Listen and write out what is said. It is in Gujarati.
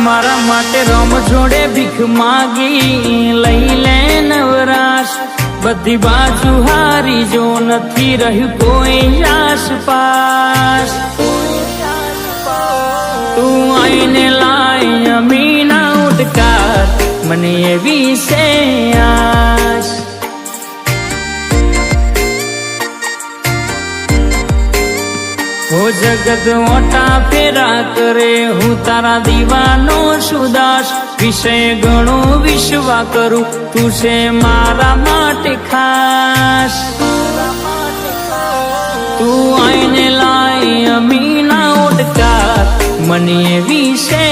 મારા માટે રમ જોડે ભીખ માગી લઈ લે નવરાશ બધી બાજુ હારી જો નથી રહ્યું કોઈ આસપાસ તું આઈને લાય અમીના ઉડકાર મને એવી છે આશ હો જગત ઓટા ફેરા કરે હું તારા દીવાનો સુદાસ વિષય ઘણો વિશ્વા કરું તું છે મારા માટે ખાસ તું આઈને લાય અમીના ઓડકાર મને એવી છે